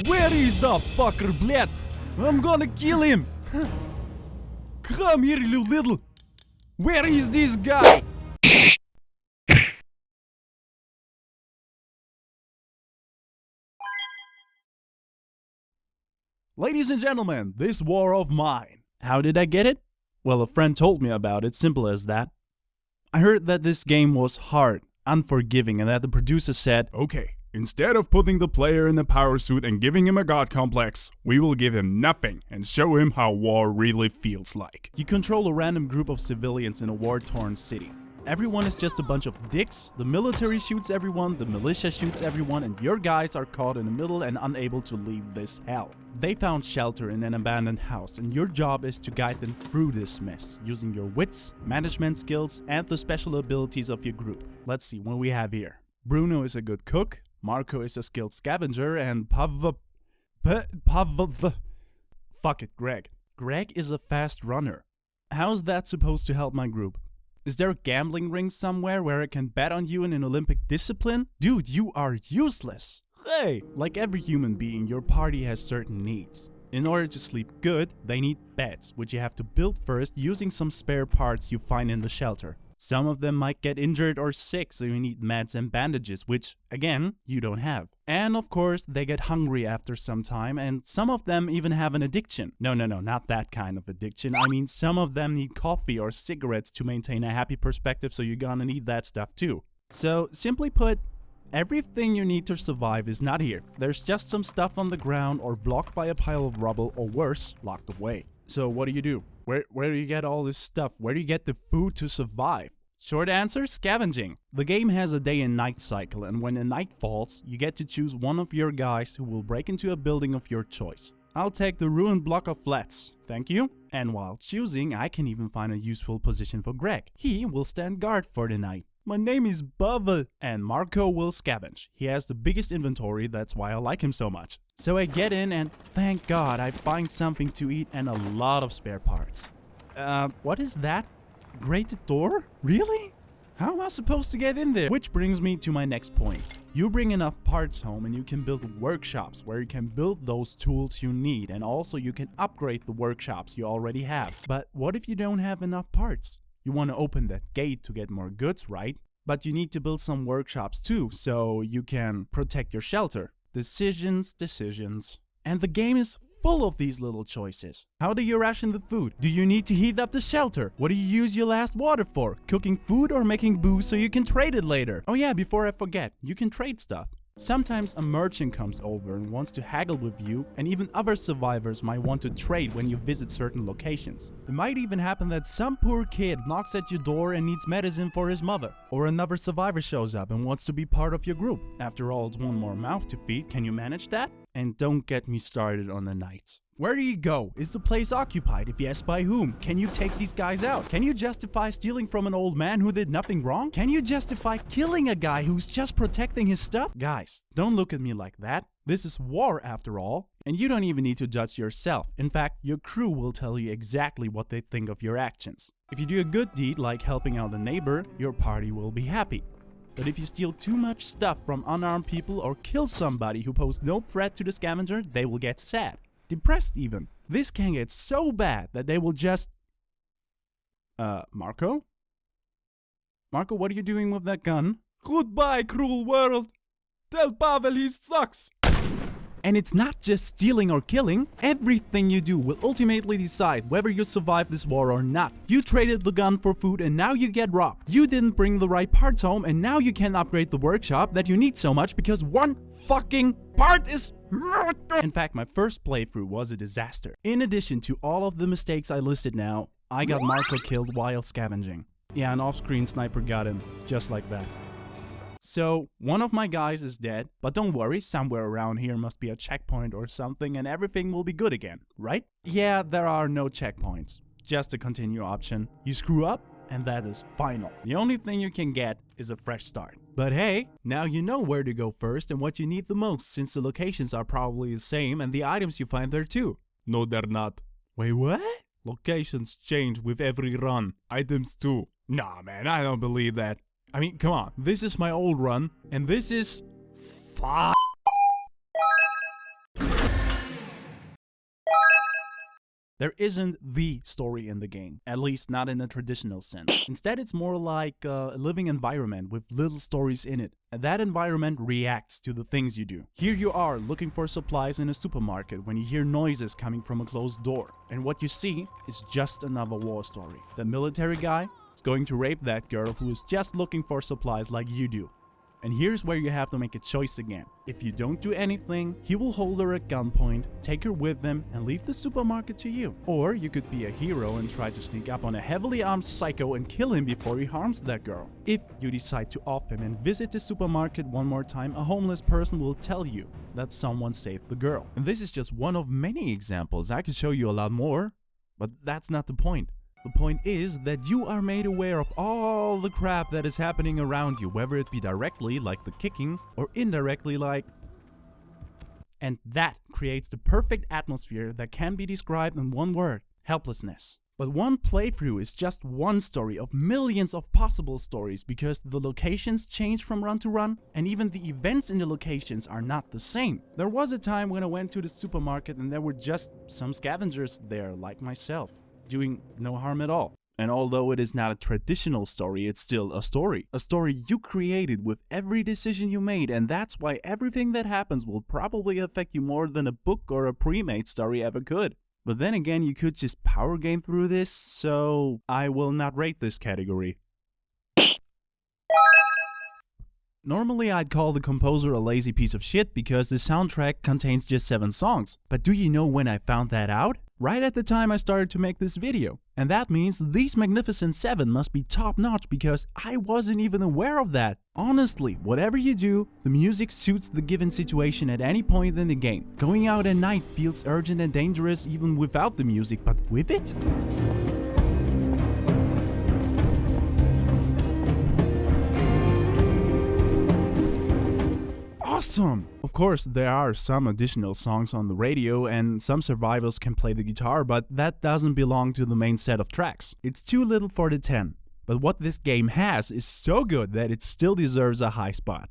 Where is the fucker, блядь? I'm gonna kill him! Come here, you little! Where is this guy? Ladies and gentlemen, this war of mine. How did I get it? Well, a friend told me about it, simple as that. I heard that this game was hard, unforgiving, and that the producer said, "Okay, instead of putting the player in a power suit and giving him a god complex, we will give him nothing and show him how war really feels like." You control a random group of civilians in a war-torn city. Everyone is just a bunch of dicks, the military shoots everyone, the militia shoots everyone, and your guys are caught in the middle and unable to leave this hell. They found shelter in an abandoned house, and your job is to guide them through this mess, using your wits, management skills, and the special abilities of your group. Let's see what we have here. Bruno is a good cook, Marco is a skilled scavenger, and fuck it, Greg. Greg is a fast runner. How's that supposed to help my group? Is there a gambling ring somewhere where I can bet on you in an Olympic discipline? Dude, you are useless. Hey! Like every human being, your party has certain needs. In order to sleep good, they need beds, which you have to build first using some spare parts you find in the shelter. Some of them might get injured or sick, so you need meds and bandages, which, again, you don't have. And of course, they get hungry after some time, and some of them even have an addiction. No, not that kind of addiction. I mean, some of them need coffee or cigarettes to maintain a happy perspective, so you're gonna need that stuff too. So, simply put, everything you need to survive is not here. There's just some stuff on the ground or blocked by a pile of rubble, or worse, locked away. So what do? Where do you get all this stuff? Where do you get the food to survive? Short answer, scavenging. The game has a day and night cycle, and when the night falls, you get to choose one of your guys who will break into a building of your choice. I'll take the ruined block of flats, thank you. And while choosing, I can even find a useful position for Greg. He will stand guard for the night. My name is Bava. And Marco will scavenge. He has the biggest inventory, that's why I like him so much. So I get in and thank God I find something to eat and a lot of spare parts. What is that? Grated door? Really? How am I supposed to get in there? Which brings me to my next point. You bring enough parts home and you can build workshops where you can build those tools you need, and also you can upgrade the workshops you already have. But what if you don't have enough parts? You want to open that gate to get more goods, right? But you need to build some workshops too, so you can protect your shelter. Decisions. And the game is full of these little choices. How do you ration the food? Do you need to heat up the shelter? What do you use your last water for? Cooking food or making booze so you can trade it later? Oh yeah, before I forget, you can trade stuff. Sometimes a merchant comes over and wants to haggle with you, and even other survivors might want to trade when you visit certain locations. It might even happen that some poor kid knocks at your door and needs medicine for his mother. Or another survivor shows up and wants to be part of your group. After all, it's one more mouth to feed. Can you manage that? And don't get me started on the nights. Where do you go? Is the place occupied? If yes, by whom? Can you take these guys out? Can you justify stealing from an old man who did nothing wrong? Can you justify killing a guy who's just protecting his stuff? Guys, don't look at me like that. This is war after all. And you don't even need to judge yourself. In fact, your crew will tell you exactly what they think of your actions. If you do a good deed like helping out a neighbor, your party will be happy. But if you steal too much stuff from unarmed people or kill somebody who poses no threat to the scavenger, they will get sad. Depressed even. This can get so bad that they will just... Marco? Marco, what are you doing with that gun? Goodbye, cruel world! Tell Pavel he sucks! And it's not just stealing or killing. Everything you do will ultimately decide whether you survive this war or not. You traded the gun for food and now you get robbed. You didn't bring the right parts home and now you can't upgrade the workshop that you need so much because one fucking part is... In fact, my first playthrough was a disaster. In addition to all of the mistakes I listed now, I got Marco killed while scavenging. Yeah, an off-screen sniper got him, just like that. So, one of my guys is dead, but don't worry, somewhere around here must be a checkpoint or something and everything will be good again, right? Yeah, there are no checkpoints, just a continue option. You screw up, and that is final. The only thing you can get is a fresh start. But hey, now you know where to go first and what you need the most, since the locations are probably the same and the items you find there too. No, they're not. Wait, what? Locations change with every run. Items too. Nah, man, I don't believe that. I mean, come on, this is my old run, and this is... There isn't the story in the game, at least not in a traditional sense. Instead, it's more like a living environment with little stories in it, and that environment reacts to the things you do. Here you are looking for supplies in a supermarket when you hear noises coming from a closed door, and what you see is just another war story. The military guy is going to rape that girl who is just looking for supplies like you do. And here's where you have to make a choice again. If you don't do anything, he will hold her at gunpoint, take her with him, and leave the supermarket to you. Or you could be a hero and try to sneak up on a heavily armed psycho and kill him before he harms that girl. If you decide to off him and visit the supermarket one more time, a homeless person will tell you that someone saved the girl. And this is just one of many examples. I could show you a lot more, but that's not the point. The point is that you are made aware of all the crap that is happening around you, whether it be directly, like the kicking, or indirectly, like... And that creates the perfect atmosphere that can be described in one word: helplessness. But one playthrough is just one story of millions of possible stories, because the locations change from run to run, and even the events in the locations are not the same. There was a time when I went to the supermarket and there were just some scavengers there, like myself, doing no harm at all. And although it is not a traditional story, it's still a story. A story you created with every decision you made, and that's why everything that happens will probably affect you more than a book or a pre-made story ever could. But then again, you could just power game through this, so I will not rate this category. Normally I'd call the composer a lazy piece of shit because the soundtrack contains just 7 songs. But do you know when I found that out? Right at the time I started to make this video. And that means these magnificent 7 must be top notch because I wasn't even aware of that. Honestly, whatever you do, the music suits the given situation at any point in the game. Going out at night feels urgent and dangerous even without the music, but with it? Awesome! Of course, there are some additional songs on the radio and some survivors can play the guitar, but that doesn't belong to the main set of tracks. It's too little for the 10. But what this game has is so good that it still deserves a high spot.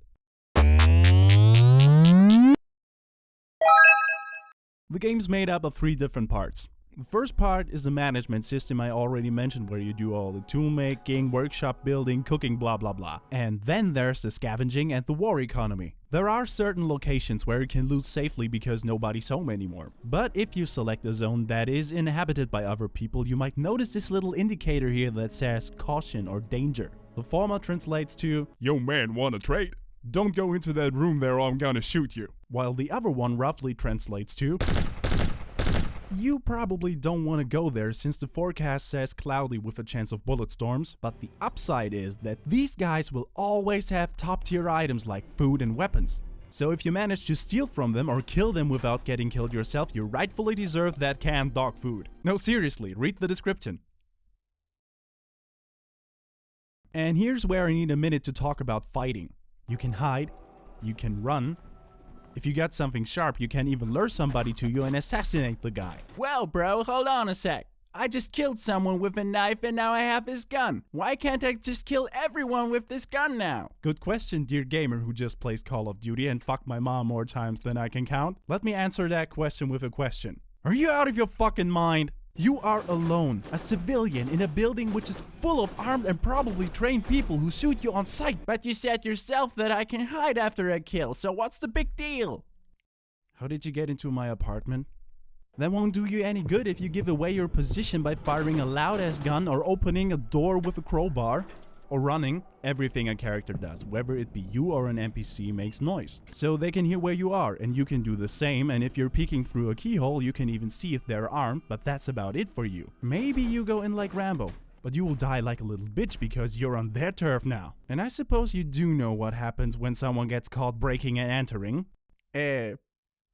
The game's made up of 3 different parts. The first part is the management system I already mentioned, where you do all the tool making, workshop building, cooking, blah blah blah. And then there's the scavenging and the war economy. There are certain locations where you can loot safely because nobody's home anymore. But if you select a zone that is inhabited by other people, you might notice this little indicator here that says caution or danger. The former translates to, "Yo man, wanna trade? Don't go into that room there or I'm gonna shoot you." While the other one roughly translates to, "You probably don't want to go there since the forecast says cloudy with a chance of bullet storms, but the upside is that these guys will always have top tier items like food and weapons. So if you manage to steal from them or kill them without getting killed yourself, you rightfully deserve that canned dog food." No, seriously, read the description. And here's where I need a minute to talk about fighting. You can hide, you can run. If you got something sharp, you can even lure somebody to you and assassinate the guy. "Well bro, hold on a sec. I just killed someone with a knife and now I have this gun. Why can't I just kill everyone with this gun now?" Good question, dear gamer who just plays Call of Duty and fucked my mom more times than I can count. Let me answer that question with a question. Are you out of your fucking mind? You are alone, a civilian in a building which is full of armed and probably trained people who shoot you on sight. But you said yourself that I can hide after a kill, so what's the big deal? How did you get into my apartment? That won't do you any good if you give away your position by firing a loud-ass gun or opening a door with a crowbar. Or running. Everything a character does, whether it be you or an NPC, makes noise. So they can hear where you are, and you can do the same, and if you're peeking through a keyhole, you can even see if they're armed, but that's about it for you. Maybe you go in like Rambo, but you will die like a little bitch because you're on their turf now. And I suppose you do know what happens when someone gets caught breaking and entering.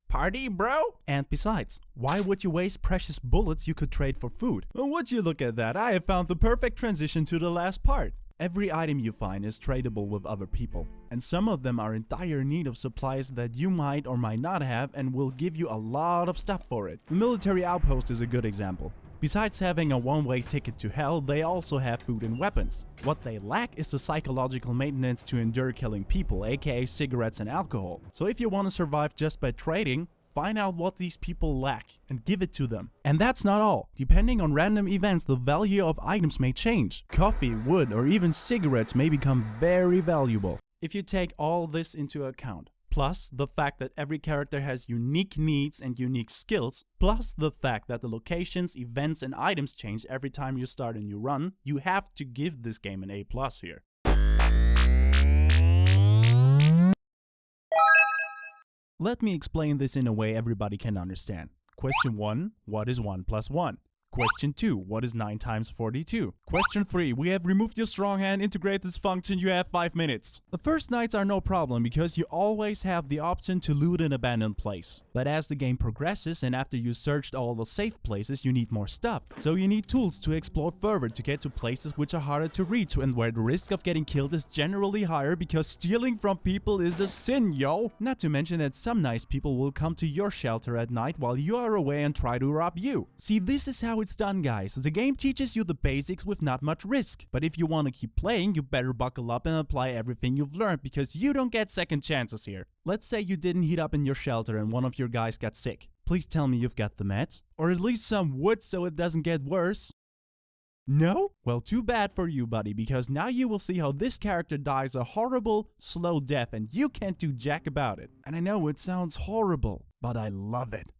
Party, bro? And besides, why would you waste precious bullets you could trade for food? Well, would you look at that, I have found the perfect transition to the last part. Every item you find is tradable with other people, and some of them are in dire need of supplies that you might or might not have and will give you a lot of stuff for it. The military outpost is a good example. Besides having a one-way ticket to hell, they also have food and weapons. What they lack is the psychological maintenance to endure killing people, aka cigarettes and alcohol. So if you want to survive just by trading, find out what these people lack and give it to them. And that's not all. Depending on random events, the value of items may change. Coffee, wood, or even cigarettes may become very valuable. If you take all this into account, plus the fact that every character has unique needs and unique skills, plus the fact that the locations, events, and items change every time you start a new run, you have to give this game an A+ here. Let me explain this in a way everybody can understand. Question 1. What is 1 plus 1? Question 2. What is 9 times 42? Question 3. We have removed your strong hand, integrate this function, you have 5 minutes. The first nights are no problem because you always have the option to loot an abandoned place. But as the game progresses and after you searched all the safe places, you need more stuff. So you need tools to explore further to get to places which are harder to reach and where the risk of getting killed is generally higher because stealing from people is a sin, yo! Not to mention that some nice people will come to your shelter at night while you are away and try to rob you. See, this is how it's done, guys. The game teaches you the basics with not much risk. But if you want to keep playing, you better buckle up and apply everything you've learned because you don't get second chances here. Let's say you didn't heat up in your shelter and one of your guys got sick. Please tell me you've got the meds. Or at least some wood so it doesn't get worse. No? Well, too bad for you, buddy, because now you will see how this character dies a horrible, slow death and you can't do jack about it. And I know it sounds horrible, but I love it.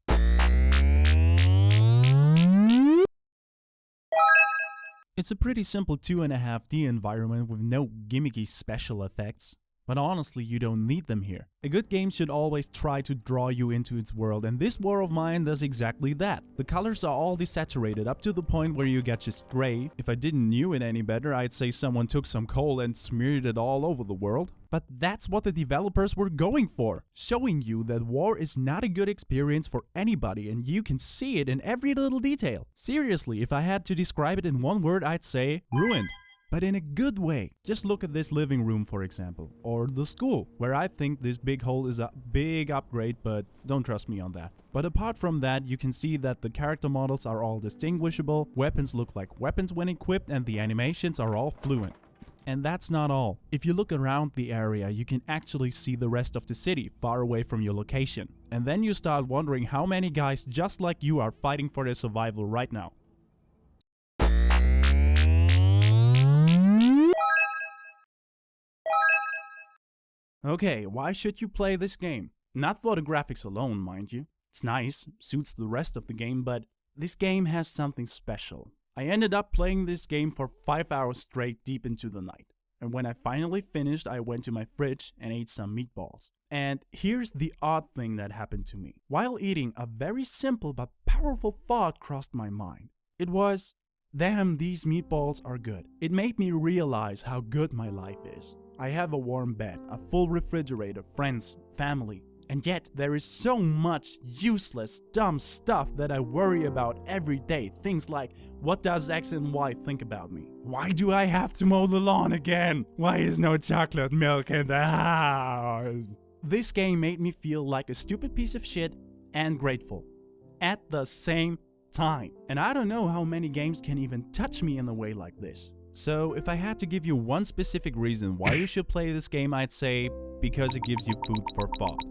It's a pretty simple 2.5D environment with no gimmicky special effects. But honestly, you don't need them here. A good game should always try to draw you into its world, and this War of Mine does exactly that. The colors are all desaturated up to the point where you get just gray. If I didn't know it any better, I'd say someone took some coal and smeared it all over the world. But that's what the developers were going for, showing you that war is not a good experience for anybody and you can see it in every little detail. Seriously, if I had to describe it in one word, I'd say ruined. But in a good way. Just look at this living room, for example, or the school, where I think this big hole is a big upgrade, but don't trust me on that. But apart from that, you can see that the character models are all distinguishable, weapons look like weapons when equipped, and the animations are all fluent. And that's not all. If you look around the area, you can actually see the rest of the city far away from your location. And then you start wondering how many guys just like you are fighting for their survival right now. Okay, why should you play this game? Not for the graphics alone, mind you. It's nice, suits the rest of the game, but this game has something special. I ended up playing this game for 5 hours straight deep into the night. And when I finally finished, I went to my fridge and ate some meatballs. And here's the odd thing that happened to me. While eating, a very simple but powerful thought crossed my mind. It was, damn, these meatballs are good. It made me realize how good my life is. I have a warm bed, a full refrigerator, friends, family, and yet there is so much useless, dumb stuff that I worry about every day. Things like, what does X and Y think about me? Why do I have to mow the lawn again? Why is no chocolate milk in the house? This game made me feel like a stupid piece of shit and grateful at the same time. And I don't know how many games can even touch me in a way like this. So if I had to give you one specific reason why you should play this game, I'd say because it gives you food for thought.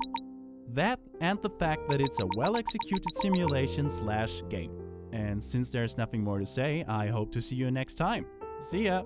That and the fact that it's a well-executed simulation/game. And since there's nothing more to say, I hope to see you next time. See ya!